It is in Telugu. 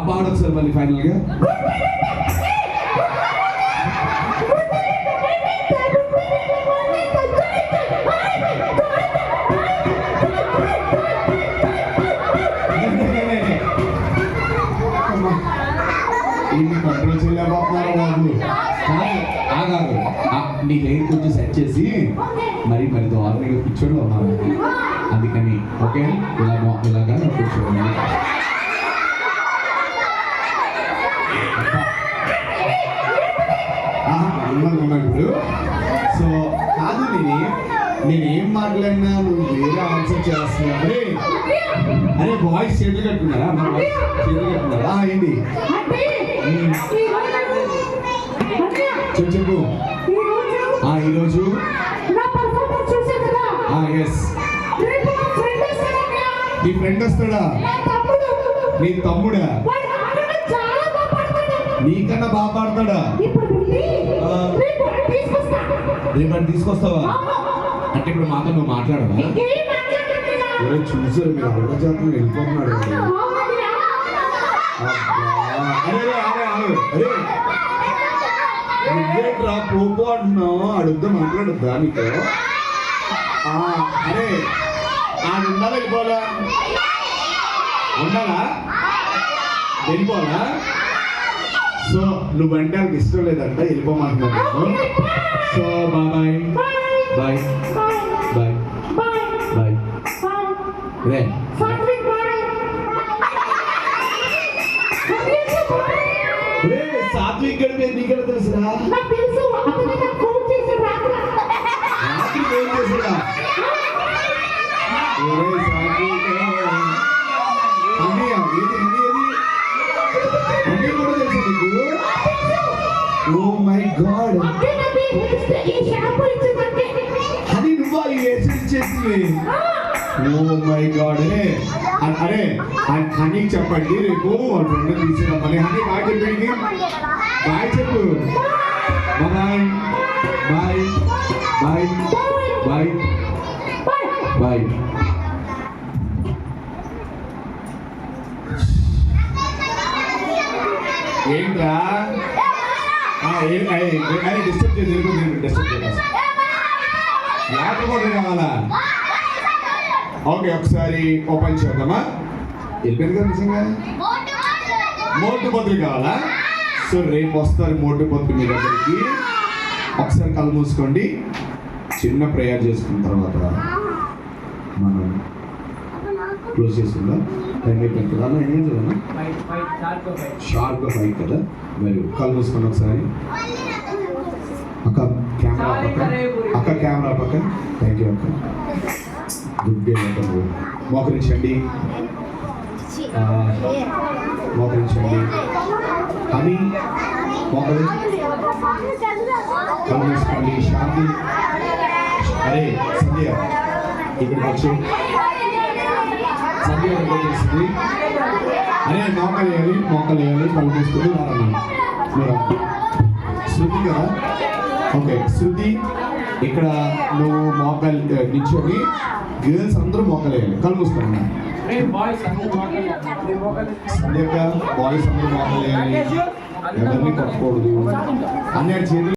పాడొచ్చు సార్ మళ్ళీ ఫైనల్గా. కంట్రోల్ చేయలేకపోతున్నారు బాబు. ఆగారు, నీ హెయిర్ కొంచెం సెట్ చేసి మరి దారుణంగా కూర్చొని ఉన్నారు. అందుకని ఓకే, ఇలాగా కూర్చోండి. ఇప్పుడు సో కాదు, నేనేం మాట్లాడినా నువ్వు వేరే ఆన్సర్ చేస్తున్నావు. అరే బాయ్స్ చేతులు కట్టుకున్నారా? చేతులు కట్టుకున్నారా? ఏంటి చెప్పు. ఈరోజు ఎస్, నీ ఫ్రెండ్ వస్తాడా? నీ తమ్ముడా? నీకన్నా బాగా పాడతాడా? రేపు తీసుకొస్తావా? అంటే ఇప్పుడు మాతో నువ్వు మాట్లాడవా? చూసారు మీరు అవ్వ జాతర వెళ్ళిపోతున్నాడు. నువ్వేట్రా పోపో అంటున్నావు? అడుగుతా మాట్లాడొద్దా నీతో? అరే ఆడు ఉండాలా వెళ్ళిపోవాలా? ఉండాలా వెళ్ళిపోవాలా? సో నువ్వంటే వాళ్ళకి ఇష్టం లేదంట, వెళ్ళిపోమంటున్నాను. So bye bye bye bye. రే సాత్విక్ గడిపే నీకెలా తెలుసురా? రాత్రి ఫోన్ చేసాడా? ఓ మై గాడ్, అది నువ్వు ఈ హెయిర్ చేసింది? Oh my god. అరే హనీ చెప్పండి రేపు వాళ్ళ ఫ్రెండ్ తీసుకురమ్మని. హనీ బాయ్ చెప్పండి. బాయ్ చెప్పు. Bye bye bye bye bye. ఏంట్రా డిస్టర్బ్ చేసి వాటర్ బాటిల్ కావాలా? ఓకే, ఒకసారి ఓపెన్ చేద్దామా? వెళ్ళిపోయింది కదా నిజంగా. మోటు బదులు కావాలా? సో రేపు వస్తారు మోటు బదులు మీ దగ్గరికి. ఒకసారి కళ్ళు మూసుకోండి, చిన్న ప్రేయర్ చేసుకున్న తర్వాత మనం క్లోజ్ చేసుకుందాం. టైం అయిపోయింది కదా. ఏం చదవనా? షార్ప్గా 5 కదా. మరి కళ్ళు మూసుకోండి ఒకసారి. అక్క కెమెరా పక్క. థ్యాంక్ యూ అక్క. గుడ్ డే అంటారు. మోకరించండి అని కళ్ళు మూసుకోండి. శాంతి. అరే సంధ్య ఇక్కడికి వచ్చి సంధ్య తెలిసింది. అరే మోకలేయాలి కళ్ళు మూసుకొని రారన్నా. శృతి కదా? ఓకే శృతి, ఇక్కడ నువ్వు మోకాలు నిల్చొని గర్ల్స్ అందరూ మోకలేయాలి. కళ్ళు మూసుకోండి. బాయ్స్ అందరూ మోకలేయాలి. ఎవరిని కొట్టకూడదు. అన్ని చేతులు